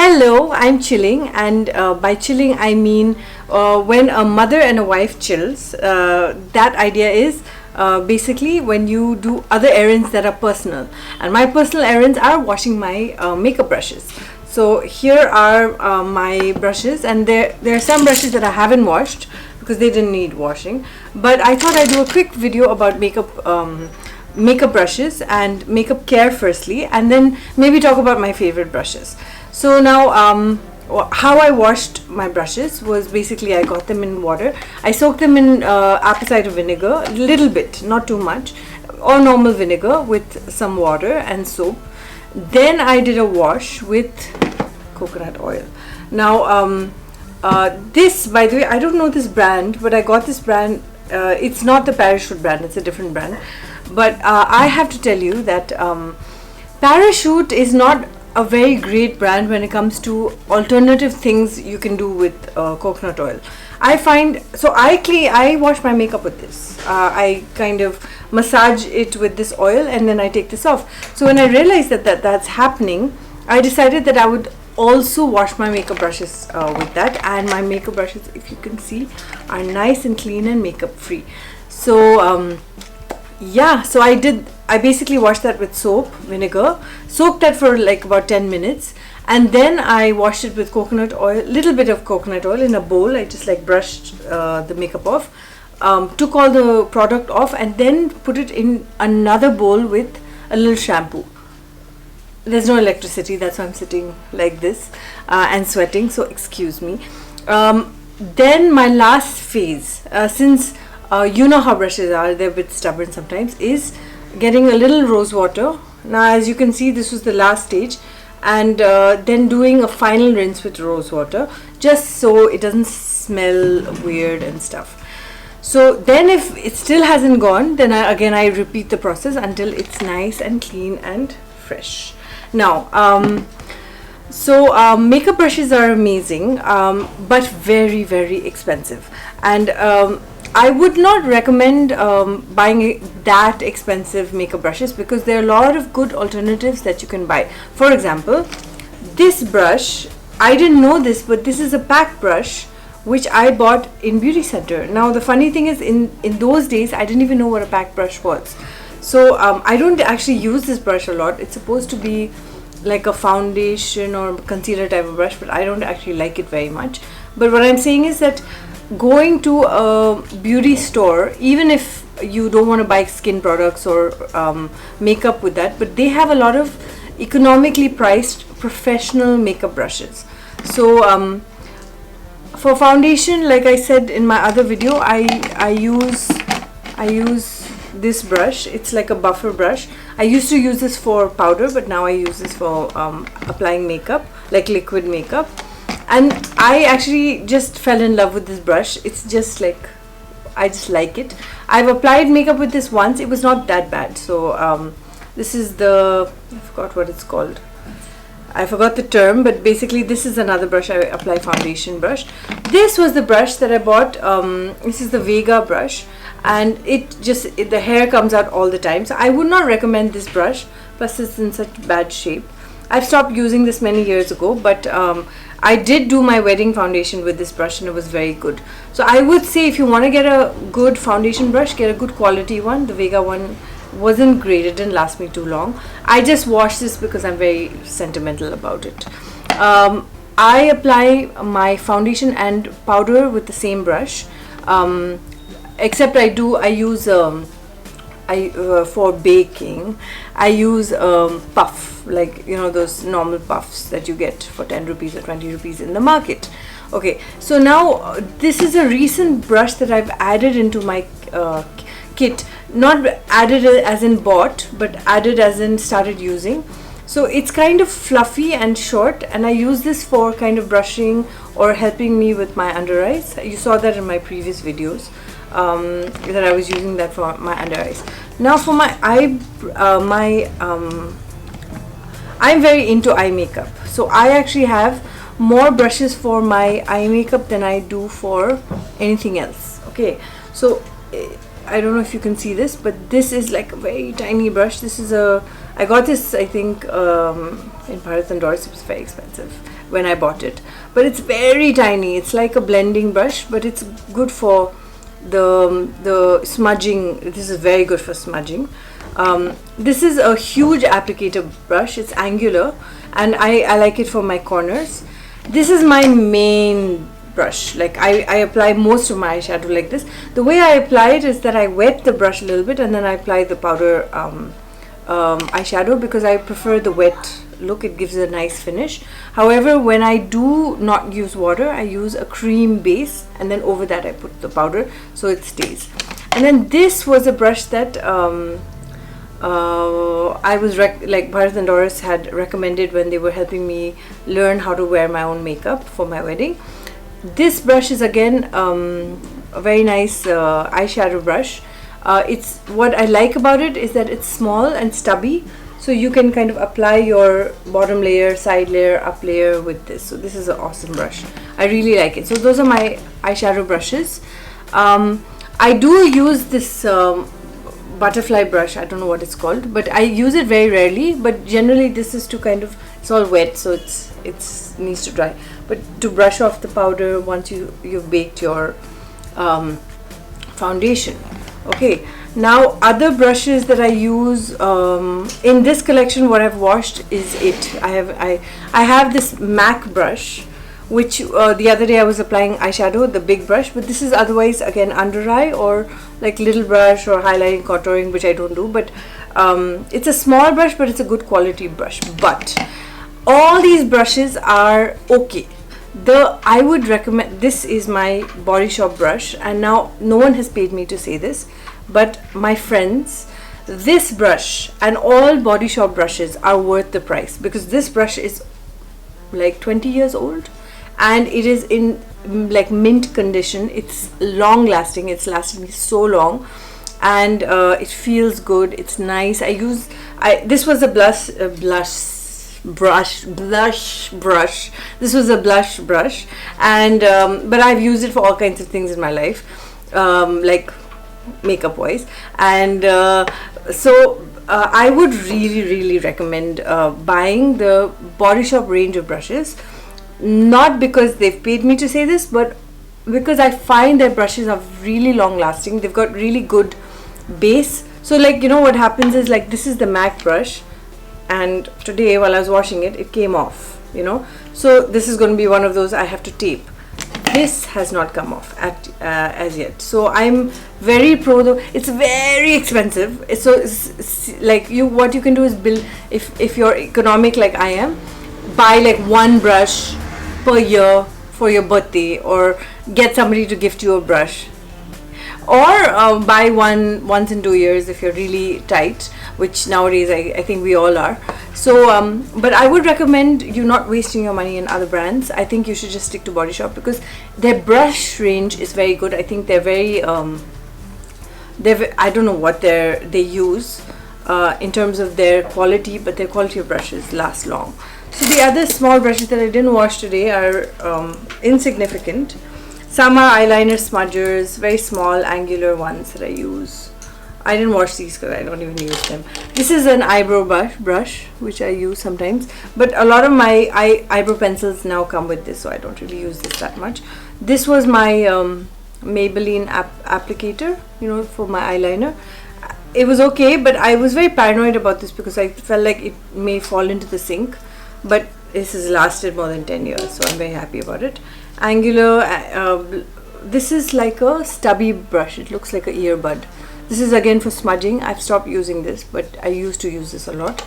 Hello, I'm chilling, and by chilling I mean when a mother and a wife chills. That idea is basically when you do other errands that are personal, and my personal errands are washing my makeup brushes. So here are my brushes, and there are some brushes that I haven't washed because they didn't need washing. But I thought I'd do a quick video about makeup brushes and makeup care firstly, and then maybe talk about my favorite brushes. So now how I washed my brushes was basically I got them in water. I soaked them in apple cider vinegar, a little bit, not too much, or normal vinegar with some water and soap. Then I did a wash with coconut oil. Now this, by the way, I don't know this brand, but I got this brand. It's not the Parachute brand, it's a different brand. But I have to tell you that Parachute is not a very great brand when it comes to alternative things you can do with coconut oil. I find, so I wash my makeup with this. I kind of massage it with this oil and then I take this off. So when I realized that's happening, I decided that I would also wash my makeup brushes with that. And my makeup brushes, if you can see, are nice and clean and makeup free. So yeah, so I basically washed that with soap, vinegar, soaked that for like about 10 minutes, and then I washed it with coconut oil, little bit of coconut oil in a bowl. I just like brushed the makeup off, took all the product off, and then put it in another bowl with a little shampoo. There's no electricity, that's why I'm sitting like this and sweating, so excuse me. Then my last phase, since you know how brushes are, they're a bit stubborn sometimes, is getting a little rose water. Now as you can see, this was the last stage, and then doing a final rinse with rose water, just so it doesn't smell weird and stuff. So then if it still hasn't gone, then I repeat the process until it's nice and clean and fresh. Now makeup brushes are amazing, but very, very expensive, and I would not recommend buying that expensive makeup brushes because there are a lot of good alternatives that you can buy. For example, this brush, I didn't know this, but this is a pack brush which I bought in beauty center. Now the funny thing is, in those days I didn't even know what a pack brush was. So I don't actually use this brush a lot. It's supposed to be like a foundation or concealer type of brush, but I don't actually like it very much. But what I'm saying is that going to a beauty store, even if you don't want to buy skin products or makeup with that, but they have a lot of economically priced professional makeup brushes. So for foundation, like I said in my other video, I use this brush. It's like a buffer brush. I used to use this for powder, but now I use this for applying makeup, like liquid makeup. And I actually just fell in love with this brush. It's just like, I just like it. I've applied makeup with this once. It was not that bad. So this is the, I forgot what it's called. I forgot the term, but basically this is another brush I apply foundation brush. This was the brush that I bought. This is the Vega brush, and the hair comes out all the time. So I would not recommend this brush, plus it's in such bad shape. I've stopped using this many years ago, but I did do my wedding foundation with this brush and it was very good. So I would say if you want to get a good foundation brush, get a good quality one. The Vega one wasn't great, it didn't last me too long. I just washed this because I'm very sentimental about it. I apply my foundation and powder with the same brush, except I use for baking, I use puff, like you know those normal puffs that you get for 10 rupees or 20 rupees in the market. Okay, so now this is a recent brush that I've added into my kit. Not added as in bought, but added as in started using. So it's kind of fluffy and short, and I use this for kind of brushing or helping me with my under eyes. You saw that in my previous videos, that I was using that for my under eyes. Now for my I'm very into eye makeup, so I actually have more brushes for my eye makeup than I do for anything else. Okay, so I don't know if you can see this, but this is like a very tiny brush. This is I got this, I think, in Bharat and Doris. It was very expensive when I bought it, but it's very tiny. It's like a blending brush, but it's good for the smudging. This is very good for smudging. This is a huge applicator brush. It's angular, and I like it for my corners. This is my main brush. Like I apply most of my eyeshadow like this. The way I apply it is that I wet the brush a little bit and then I apply the powder eyeshadow, because I prefer the wet look. It gives a nice finish. However, when I do not use water, I use a cream base, and then over that I put the powder so it stays. And then this was a brush that I was like Bharat and Doris had recommended when they were helping me learn how to wear my own makeup for my wedding. This brush is again a very nice eyeshadow brush. It's what I like about it is that it's small and stubby, so you can kind of apply your bottom layer, side layer, up layer with this. So this is an awesome brush. I really like it. So those are my eyeshadow brushes. I do use this butterfly brush. I don't know what it's called, but I use it very rarely. But generally, this is to kind of, it's all wet, so it needs to dry. But to brush off the powder once you've baked your foundation. Okay, now other brushes that I use in this collection, what I've washed is it. I have this MAC brush, which the other day I was applying eyeshadow, the big brush, but this is otherwise again under eye or like little brush or highlighting, contouring, which I don't do. But it's a small brush, but it's a good quality brush. But all these brushes are okay. I would recommend, this is my Body Shop brush, and now no one has paid me to say this, but my friends, this brush and all Body Shop brushes are worth the price, because this brush is like 20 years old and it is in like mint condition. It's long lasting. It's lasted me so long, and it feels good. It's nice. This was a blush brush. This was a blush brush, and but I've used it for all kinds of things in my life, like makeup wise, and so I would really recommend buying the Body Shop range of brushes, not because they've paid me to say this, but because I find their brushes are really long lasting. They've got really good base. So like, you know what happens is, like, this is the MAC brush, and today while I was washing it, it came off, you know. So this is going to be one of those I have to tape. This has not come off as yet. So I'm very pro, though it's very expensive. So it's like, what you can do is build, if you're economic like I am, buy like one brush per year for your birthday, or get somebody to gift you a brush, or buy one once in 2 years if you're really tight, which nowadays I think we all are. So but I would recommend you not wasting your money in other brands. I think you should just stick to Body Shop, because their brush range is very good. I think they're very I don't know what they use in terms of their quality, but their quality of brushes last long. So the other small brushes that I didn't wash today are insignificant. Some are eyeliner smudgers, very small angular ones that I use. I didn't wash these because I don't even use them. This is an eyebrow brush which I use sometimes, but a lot of my eyebrow pencils now come with this, so I don't really use this that much. This was my Maybelline applicator, you know, for my eyeliner. It was okay, but I was very paranoid about this because I felt like it may fall into the sink, but this has lasted more than 10 years, so I'm very happy about it. Angular, this is like a stubby brush. It looks like an earbud. This is again for smudging. I've stopped using this, but I used to use this a lot.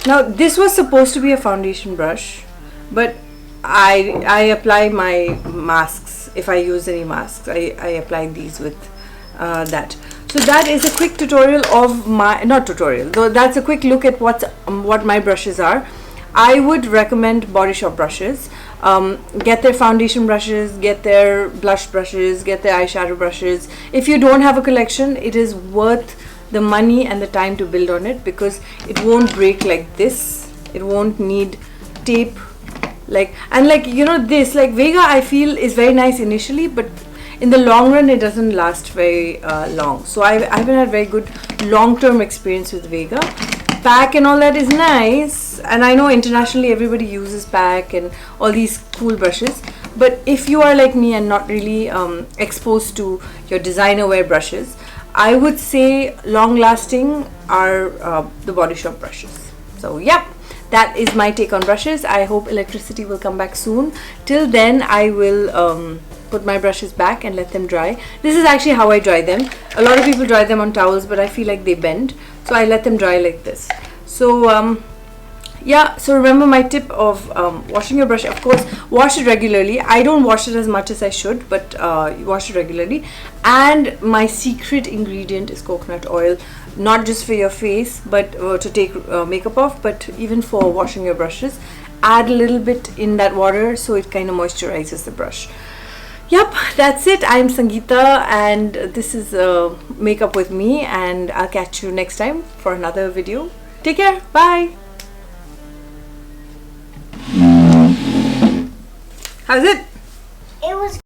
Now this was supposed to be a foundation brush, but I apply my masks. If I use any masks, I apply these with that. So that is a quick tutorial of my, not tutorial though, that's a quick look at what my brushes are. I would recommend Body Shop brushes. Get their foundation brushes, get their blush brushes, get their eyeshadow brushes. If you don't have a collection, it is worth the money and the time to build on it, because it won't break like this. It won't need tape, and you know, this like Vega I feel is very nice initially, but in the long run it doesn't last very long. So I haven't had very good long-term experience with Vega. pack and all that is nice, and I know internationally everybody uses pack and all these cool brushes, but if you are like me and not really exposed to your designer wear brushes, I would say long lasting are the Body Shop brushes. So yep, that is my take on brushes. I hope electricity will come back soon. Till then I will put my brushes back and let them dry. This is actually how I dry them. A lot of people dry them on towels, but I feel like they bend, so I let them dry like this. So yeah, so remember my tip of washing your brush. Of course, wash it regularly. I don't wash it as much as I should, but wash it regularly. And my secret ingredient is coconut oil, not just for your face, but to take makeup off, but even for washing your brushes. Add a little bit in that water so it kind of moisturizes the brush. Yep, that's it. I'm Sangeeta and this is Makeup with me, and I'll catch you next time for another video. Take care. Bye. How's it? It was